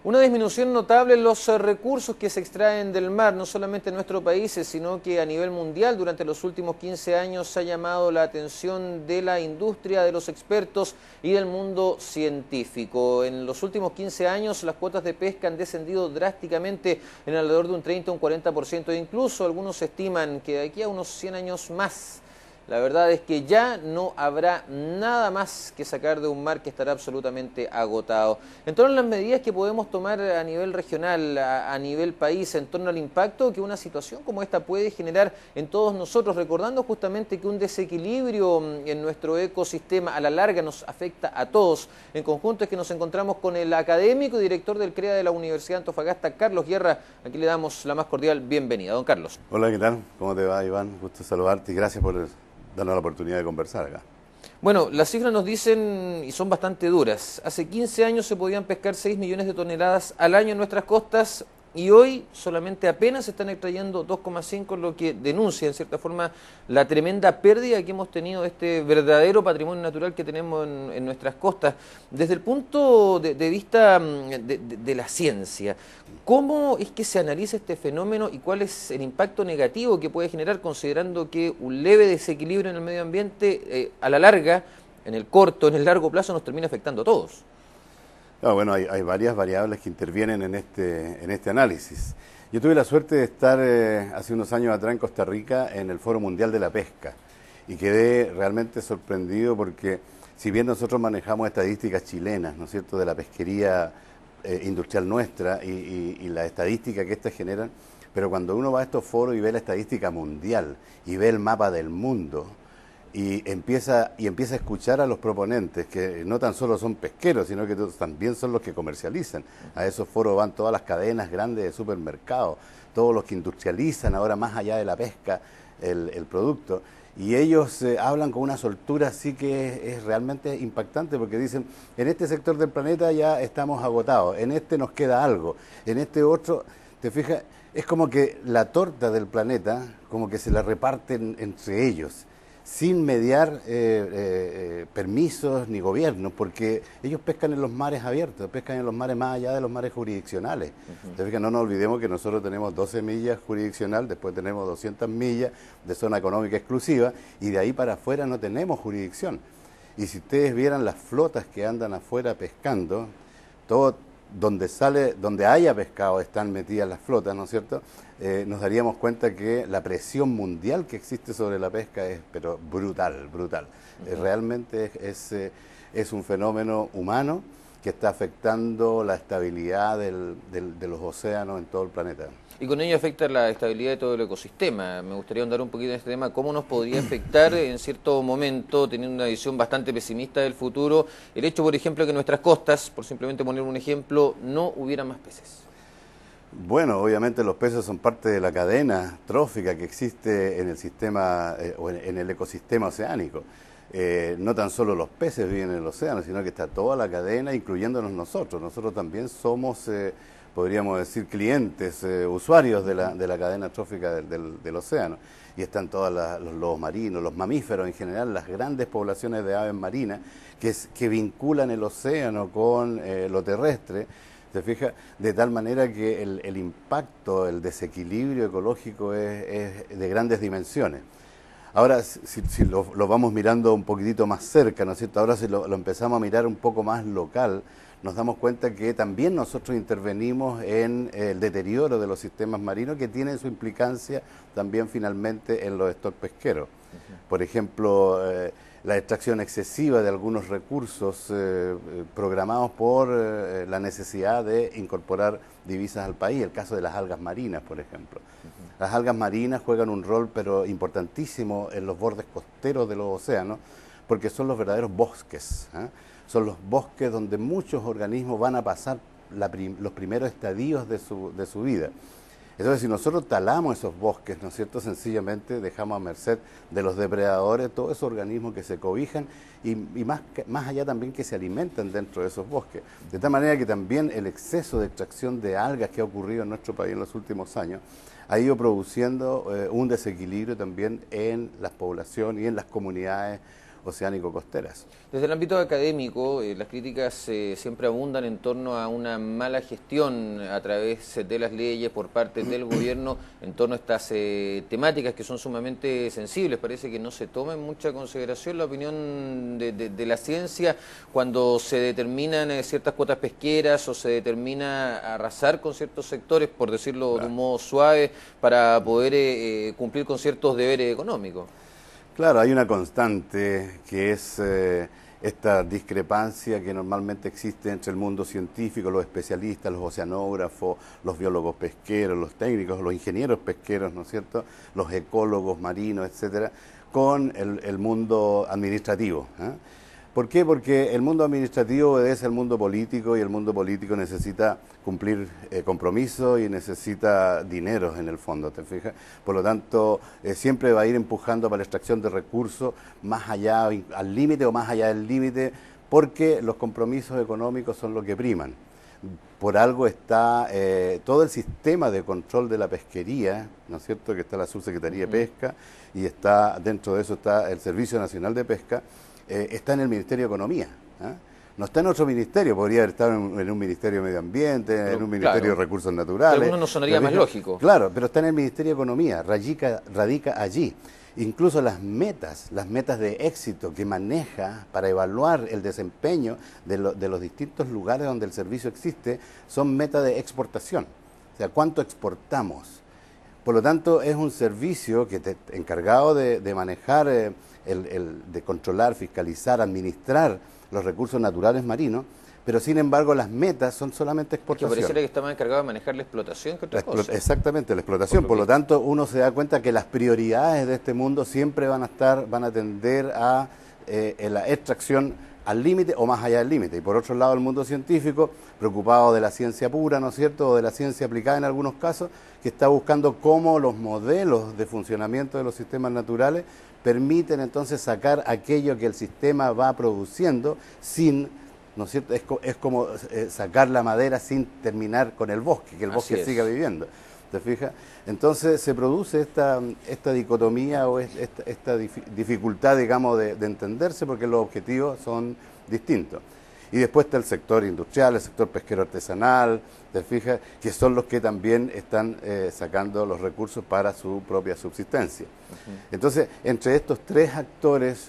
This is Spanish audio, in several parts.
Una disminución notable en los recursos que se extraen del mar, no solamente en nuestro país, sino que a nivel mundial durante los últimos 15 años ha llamado la atención de la industria, de los expertos y del mundo científico. En los últimos 15 años las cuotas de pesca han descendido drásticamente en alrededor de un 30 o un 40%, e incluso algunos estiman que de aquí a unos 100 años más, la verdad es que ya no habrá nada más que sacar de un mar que estará absolutamente agotado. En torno a las medidas que podemos tomar a nivel regional, a nivel país, en torno al impacto que una situación como esta puede generar en todos nosotros, recordando justamente que un desequilibrio en nuestro ecosistema a la larga nos afecta a todos. En conjunto es que nos encontramos con el académico y director del CREA de la Universidad de Antofagasta, Carlos Guerra. Aquí le damos la más cordial bienvenida. Don Carlos. Hola, ¿qué tal? ¿Cómo te va, Iván? Gusto saludarte y gracias por darnos la oportunidad de conversar acá. Bueno, las cifras nos dicen, y son bastante duras, hace 15 años se podían pescar 6 millones de toneladas al año en nuestras costas y hoy solamente apenas se están extrayendo 2,5, lo que denuncia en cierta forma la tremenda pérdida que hemos tenido de este verdadero patrimonio natural que tenemos en nuestras costas. Desde el punto de vista de la ciencia, ¿cómo es que se analiza este fenómeno y cuál es el impacto negativo que puede generar, considerando que un leve desequilibrio en el medio ambiente a la larga, en el corto, en el largo plazo, nos termina afectando a todos? No, bueno, hay varias variables que intervienen en este análisis. Yo tuve la suerte de estar hace unos años atrás en Costa Rica en el Foro Mundial de la Pesca y quedé realmente sorprendido porque si bien nosotros manejamos estadísticas chilenas, ¿no es cierto?, de la pesquería industrial nuestra y la estadística que éstas generan, pero cuando uno va a estos foros y ve la estadística mundial y ve el mapa del mundo y empieza a escuchar a los proponentes, que no tan solo son pesqueros, sino que también son los que comercializan. A esos foros van todas las cadenas grandes de supermercados, todos los que industrializan ahora más allá de la pesca el producto. Y ellos hablan con una soltura así que es realmente impactante porque dicen, en este sector del planeta ya estamos agotados, en este nos queda algo, en este otro, te fijas, es como que la torta del planeta, como que se la reparten entre ellos, sin mediar permisos ni gobiernos, porque ellos pescan en los mares abiertos, pescan en los mares más allá de los mares jurisdiccionales. Te fijas, no nos olvidemos que nosotros tenemos 12 millas jurisdiccional, después tenemos 200 millas de zona económica exclusiva, y de ahí para afuera no tenemos jurisdicción. Y si ustedes vieran las flotas que andan afuera pescando, todo donde haya pescado están metidas las flotas, ¿no es cierto? Nos daríamos cuenta que la presión mundial que existe sobre la pesca es pero brutal, brutal. Realmente es un fenómeno humano que está afectando la estabilidad de los océanos en todo el planeta. Y con ello afecta la estabilidad de todo el ecosistema. Me gustaría ahondar un poquito en este tema, cómo nos podría afectar en cierto momento, teniendo una visión bastante pesimista del futuro, el hecho, por ejemplo, que en nuestras costas, por simplemente poner un ejemplo, no hubiera más peces. Bueno, obviamente los peces son parte de la cadena trófica que existe en el sistema o en el ecosistema oceánico. No tan solo los peces viven en el océano, sino que está toda la cadena, incluyéndonos nosotros. Nosotros también somos, podríamos decir, clientes, usuarios de la cadena trófica del océano. Y están todos los lobos marinos, los mamíferos en general, las grandes poblaciones de aves marinas que vinculan el océano con lo terrestre. ¿Te fijas? De tal manera que el impacto, el desequilibrio ecológico es de grandes dimensiones. Ahora, si lo vamos mirando un poquitito más cerca, ¿no es cierto? Ahora si lo empezamos a mirar un poco más local, nos damos cuenta que también nosotros intervenimos en el deterioro de los sistemas marinos que tienen su implicancia también finalmente en los stocks pesqueros. Por ejemplo, la extracción excesiva de algunos recursos programados por la necesidad de incorporar divisas al país, el caso de las algas marinas, por ejemplo. Las algas marinas juegan un rol pero importantísimo en los bordes costeros de los océanos porque son los verdaderos bosques, son los bosques donde muchos organismos van a pasar los primeros estadios de su vida. Entonces, si nosotros talamos esos bosques, ¿no es cierto?, sencillamente dejamos a merced de los depredadores todos esos organismos que se cobijan y más allá también que se alimentan dentro de esos bosques. De tal manera que también el exceso de extracción de algas que ha ocurrido en nuestro país en los últimos años ha ido produciendo un desequilibrio también en las poblaciones y en las comunidades oceánico-costeras. Desde el ámbito académico, las críticas siempre abundan en torno a una mala gestión a través de las leyes por parte del gobierno en torno a estas temáticas que son sumamente sensibles. Parece que no se toma en mucha consideración la opinión de la ciencia cuando se determinan ciertas cuotas pesqueras o se determina arrasar con ciertos sectores, por decirlo de un modo suave, para poder cumplir con ciertos deberes económicos. Claro, hay una constante que es esta discrepancia que normalmente existe entre el mundo científico, los especialistas, los oceanógrafos, los biólogos pesqueros, los técnicos, los ingenieros pesqueros, ¿no es cierto?, los ecólogos marinos, etcétera, con el mundo administrativo, ¿eh? ¿Por qué? Porque el mundo administrativo obedece al mundo político y el mundo político necesita cumplir compromisos y necesita dinero en el fondo, ¿te fijas? Por lo tanto, siempre va a ir empujando para la extracción de recursos más allá, al límite o más allá del límite, porque los compromisos económicos son lo que priman. Por algo está todo el sistema de control de la pesquería, ¿no es cierto?, que está la Subsecretaría de Pesca y está dentro de eso está el Servicio Nacional de Pesca, está en el Ministerio de Economía, ¿eh? No está en otro ministerio, podría haber estado en un Ministerio de Medio Ambiente, en un Ministerio de Recursos Naturales. Alguno no sonaría más lógico. Claro, pero está en el Ministerio de Economía, radica allí. Incluso las metas de éxito que maneja para evaluar el desempeño de los distintos lugares donde el servicio existe son metas de exportación. O sea, ¿cuánto exportamos? Por lo tanto, es un servicio que encargado de manejar, de controlar, fiscalizar, administrar los recursos naturales marinos, pero sin embargo las metas son solamente exportación. Que pareciera que está más encargado de manejar la explotación que otra cosa. Exactamente, la explotación. Por lo tanto, uno se da cuenta que las prioridades de este mundo siempre van a tender a la extracción al límite o más allá del límite. Y por otro lado, el mundo científico, preocupado de la ciencia pura, ¿no es cierto?, o de la ciencia aplicada en algunos casos, que está buscando cómo los modelos de funcionamiento de los sistemas naturales permiten entonces sacar aquello que el sistema va produciendo sin, ¿no es cierto?, es como sacar la madera sin terminar con el bosque, que el bosque siga viviendo. ¿Te fijas? Entonces se produce esta dicotomía o esta dificultad, digamos, de entenderse porque los objetivos son distintos. Y después está el sector industrial, el sector pesquero artesanal, ¿te fijas? Que son los que también están sacando los recursos para su propia subsistencia. Entonces, entre estos tres actores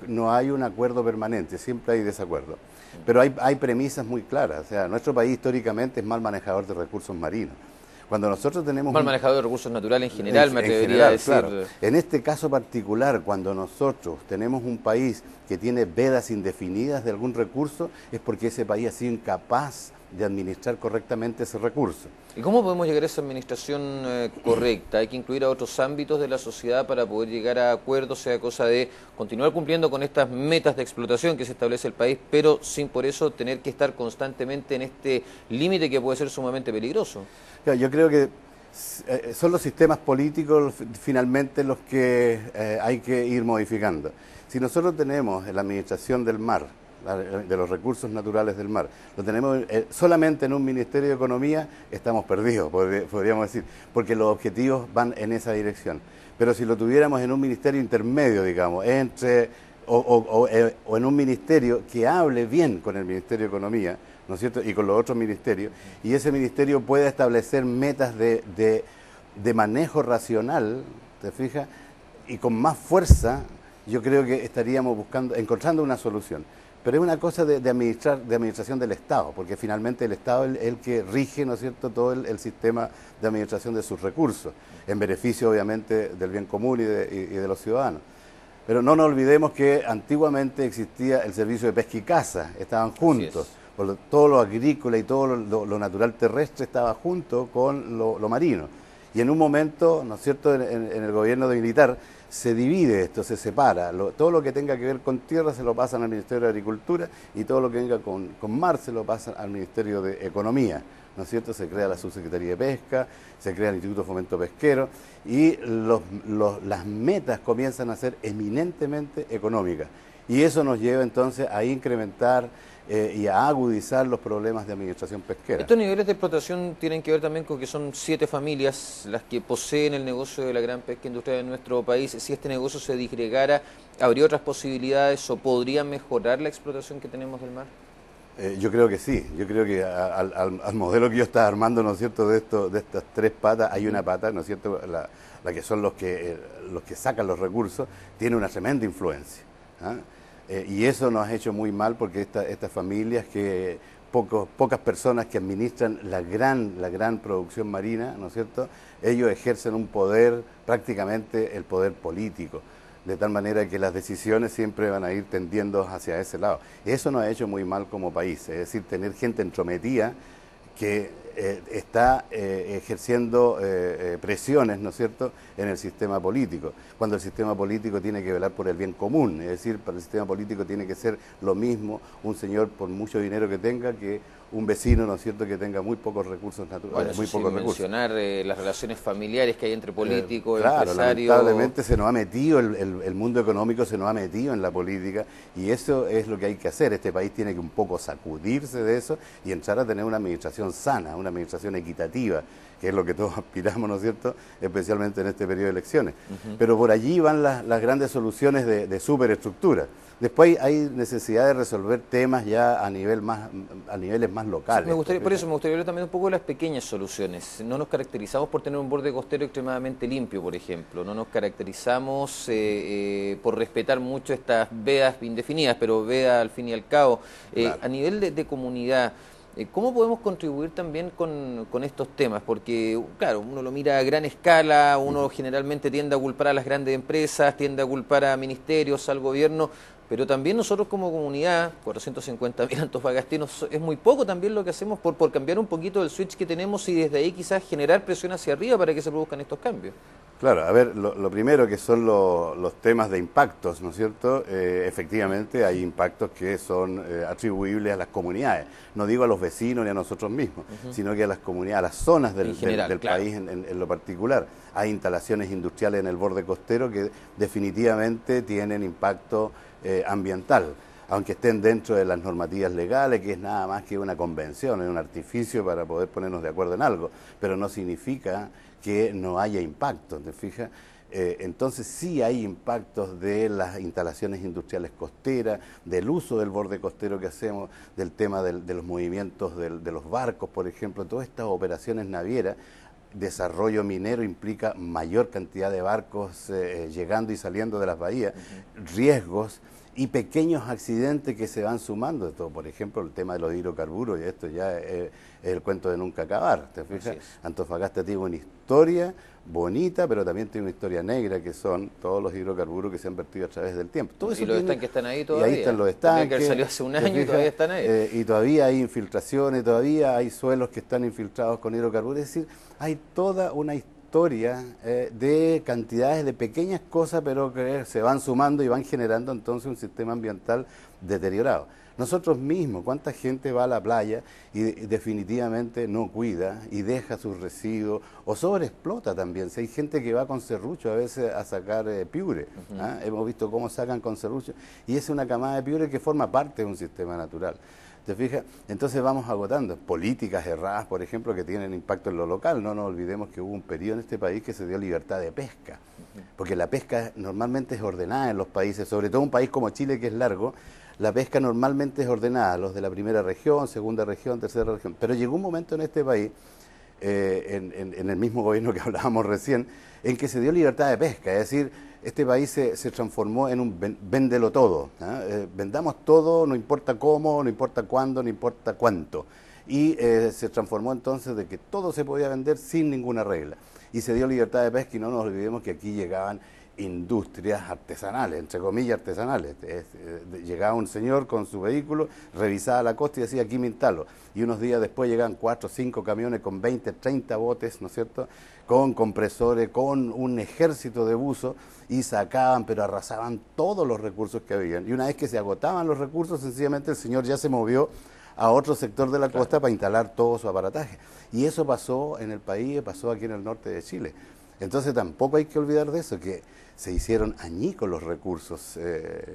no hay un acuerdo permanente, siempre hay desacuerdo. Pero hay premisas muy claras. O sea, nuestro país históricamente es mal manejador de recursos marinos. Cuando nosotros tenemos mal manejador de recursos naturales en general, me atrevería a decir. Claro. En este caso particular, cuando nosotros tenemos un país que tiene vedas indefinidas de algún recurso, es porque ese país ha sido incapaz de administrar correctamente ese recurso. ¿Y cómo podemos llegar a esa administración correcta? ¿Hay que incluir a otros ámbitos de la sociedad para poder llegar a acuerdos, sea cosa de continuar cumpliendo con estas metas de explotación que se establece el país, pero sin por eso tener que estar constantemente en este límite que puede ser sumamente peligroso? Yo creo que son los sistemas políticos finalmente los que hay que ir modificando. Si nosotros tenemos la administración del mar, de los recursos naturales del mar, lo tenemos solamente en un Ministerio de Economía, estamos perdidos, podríamos decir, porque los objetivos van en esa dirección. Pero si lo tuviéramos en un ministerio intermedio, digamos, o en un ministerio que hable bien con el Ministerio de Economía, ¿no es cierto?, y con los otros ministerios, y ese ministerio pueda establecer metas de manejo racional, ¿te fijas?, y con más fuerza, yo creo que estaríamos encontrando una solución. Pero es una cosa de administración del Estado, porque finalmente el Estado es el que rige, ¿no es cierto?, todo el sistema de administración de sus recursos, en beneficio obviamente del bien común y de los ciudadanos. Pero no nos olvidemos que antiguamente existía el servicio de pesca y caza, estaban juntos, todo lo agrícola y todo lo natural terrestre estaba junto con lo marino. Y en un momento, ¿no es cierto?, en el gobierno militar se divide esto, se separa. Todo lo que tenga que ver con tierra se lo pasan al Ministerio de Agricultura y todo lo que venga con mar se lo pasan al Ministerio de Economía, ¿no es cierto? Se crea la Subsecretaría de Pesca, se crea el Instituto de Fomento Pesquero y las metas comienzan a ser eminentemente económicas. Y eso nos lleva entonces a incrementar y a agudizar los problemas de administración pesquera. Estos niveles de explotación tienen que ver también con que son 7 familias las que poseen el negocio de la gran pesca industrial en nuestro país. Si este negocio se disgregara, ¿habría otras posibilidades o podría mejorar la explotación que tenemos del mar? Yo creo que sí, yo creo que al modelo que yo estaba armando, ¿no es cierto?, de estas 3 patas, hay una pata, ¿no es cierto?, la que son los que sacan los recursos, tiene una tremenda influencia, ¿ah? Y eso nos ha hecho muy mal porque estas familias que pocas personas que administran la gran producción marina, ¿no es cierto?, ellos ejercen un poder, prácticamente el poder político, de tal manera que las decisiones siempre van a ir tendiendo hacia ese lado. Eso nos ha hecho muy mal como país, es decir, tener gente entrometida que está ejerciendo presiones, ¿no es cierto?, en el sistema político, cuando el sistema político tiene que velar por el bien común, es decir, para el sistema político tiene que ser lo mismo un señor por mucho dinero que tenga que un vecino, ¿no es cierto?, que tenga muy pocos recursos naturales, muy pocos recursos. Mencionar las relaciones familiares que hay entre políticos, claro, empresarios. Lamentablemente se nos ha metido, el mundo económico se nos ha metido en la política y eso es lo que hay que hacer. Este país tiene que un poco sacudirse de eso y entrar a tener una administración sana, una administración equitativa, que es lo que todos aspiramos, ¿no es cierto?, especialmente en este periodo de elecciones. Pero por allí van las grandes soluciones de superestructura. Después hay necesidad de resolver temas ya a niveles más locales. Sí, por eso me gustaría hablar también un poco de las pequeñas soluciones. No nos caracterizamos por tener un borde costero extremadamente limpio, por ejemplo. No nos caracterizamos por respetar mucho estas vedas indefinidas, pero vedas al fin y al cabo. Claro. A nivel de comunidad, ¿cómo podemos contribuir también con estos temas? Porque, claro, uno lo mira a gran escala, uno generalmente tiende a culpar a las grandes empresas, tiende a culpar a ministerios, al gobierno, pero también nosotros como comunidad, 450.000 antofagastinos, es muy poco también lo que hacemos por cambiar un poquito el switch que tenemos y desde ahí quizás generar presión hacia arriba para que se produzcan estos cambios. Claro, a ver, lo primero que son los temas de impactos, ¿no es cierto? Efectivamente hay impactos que son atribuibles a las comunidades, no digo a los vecinos ni a nosotros mismos, sino que a las comunidades, a las zonas del claro. país en lo particular. Hay instalaciones industriales en el borde costero que definitivamente tienen impacto ambiental, aunque estén dentro de las normativas legales, que es nada más que una convención, es un artificio para poder ponernos de acuerdo en algo, pero no significa que no haya impacto, ¿te fijas? Entonces sí hay impactos de las instalaciones industriales costeras, del uso del borde costero que hacemos, del tema de los movimientos de los barcos, por ejemplo, todas estas operaciones navieras. Desarrollo minero implica mayor cantidad de barcos llegando y saliendo de las bahías, riesgos y pequeños accidentes que se van sumando de todo. Por ejemplo, el tema de los hidrocarburos, y esto ya es el cuento de nunca acabar, ¿te fijas? Antofagasta tiene una historia bonita, pero también tiene una historia negra, que son todos los hidrocarburos que se han vertido a través del tiempo. Todo eso y los estanques están ahí todavía. Y ahí están los estanques. Que salió hace un año y todavía están ahí. Y todavía hay infiltraciones, todavía hay suelos que están infiltrados con hidrocarburos. Es decir, hay toda una historia de cantidades de pequeñas cosas, pero que se van sumando y van generando entonces un sistema ambiental deteriorado. Nosotros mismos, ¿cuánta gente va a la playa y definitivamente no cuida y deja sus residuos o sobreexplota también? Si hay gente que va con serrucho a veces a sacar piure, ¿ah? Hemos visto cómo sacan con serrucho y es una camada de piure que forma parte de un sistema natural. ¿Te fijas? Entonces vamos agotando políticas erradas, por ejemplo, que tienen impacto en lo local. No nos olvidemos que hubo un periodo en este país que se dio libertad de pesca, porque la pesca normalmente es ordenada en los países, sobre todo un país como Chile que es largo. La pesca normalmente es ordenada, los de la primera región, segunda región, tercera región. Pero llegó un momento en este país, en el mismo gobierno que hablábamos recién, en que se dio libertad de pesca. Es decir, este país se transformó en un véndelo todo. Vendamos todo, no importa cómo, no importa cuándo, no importa cuánto. Y se transformó entonces de que todo se podía vender sin ninguna regla. Y se dio libertad de pesca y no nos olvidemos que aquí llegaban industrias artesanales, entre comillas artesanales. Llegaba un señor con su vehículo, revisaba la costa y decía, aquí me instalo. Y unos días después llegaban 4 o 5 camiones con 20, 30 botes, ¿no es cierto?, con compresores, con un ejército de buzos y sacaban, pero arrasaban todos los recursos que habían. Y una vez que se agotaban los recursos, sencillamente el señor ya se movió a otro sector de la costa para instalar todo su aparataje. Y eso pasó en el país, pasó aquí en el norte de Chile. Entonces tampoco hay que olvidar de eso, que se hicieron añicos los recursos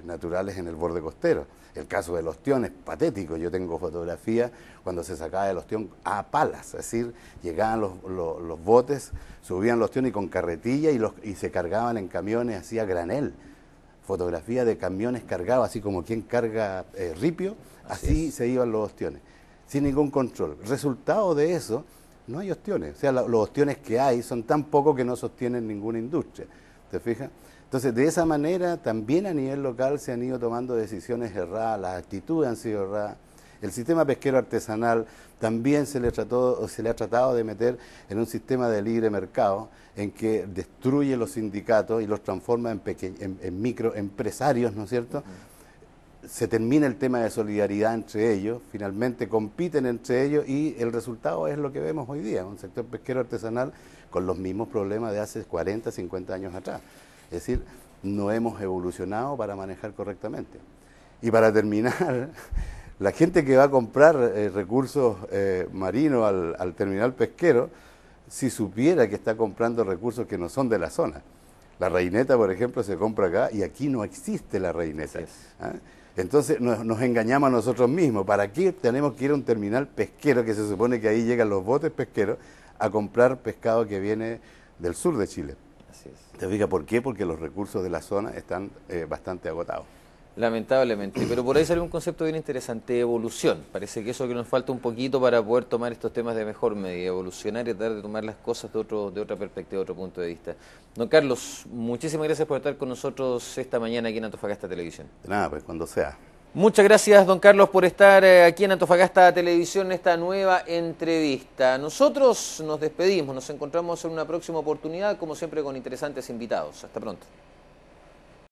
naturales en el borde costero. El caso del ostión es patético. Yo tengo fotografías cuando se sacaba el ostión a palas, es decir, llegaban los botes, subían el ostión y con carretilla y se cargaban en camiones así a granel. Fotografía de camiones cargados, así como quien carga ripio, así se iban los ostiones, sin ningún control. Resultado de eso, no hay ostiones. O sea, los ostiones que hay son tan pocos que no sostienen ninguna industria. ¿Te fijas? Entonces, de esa manera, también a nivel local se han ido tomando decisiones erradas, las actitudes han sido erradas. El sistema pesquero artesanal también se le ha tratado de meter en un sistema de libre mercado en que destruye los sindicatos y los transforma en microempresarios, ¿no es cierto? Se termina el tema de solidaridad entre ellos, finalmente compiten entre ellos y el resultado es lo que vemos hoy día, un sector pesquero artesanal con los mismos problemas de hace 40, 50 años atrás. Es decir, no hemos evolucionado para manejar correctamente. Y para terminar, la gente que va a comprar recursos marinos al terminal pesquero, si supiera que está comprando recursos que no son de la zona. La reineta, por ejemplo, se compra acá y aquí no existe la reineta. ¿Ah? Entonces nos engañamos a nosotros mismos. ¿Para qué tenemos que ir a un terminal pesquero, que se supone que ahí llegan los botes pesqueros, a comprar pescado que viene del sur de Chile? Así es. ¿Te fijas por qué? Porque los recursos de la zona están bastante agotados. Lamentablemente, pero por ahí salió un concepto bien interesante, evolución. Parece que eso que nos falta un poquito para poder tomar estos temas de mejor medida, evolucionar y tratar de tomar las cosas de otra perspectiva, de otro punto de vista. Don Carlos, muchísimas gracias por estar con nosotros esta mañana aquí en Antofagasta Televisión. De nada, pues cuando sea. Muchas gracias, don Carlos, por estar aquí en Antofagasta Televisión en esta nueva entrevista. Nosotros nos despedimos, nos encontramos en una próxima oportunidad, como siempre con interesantes invitados. Hasta pronto.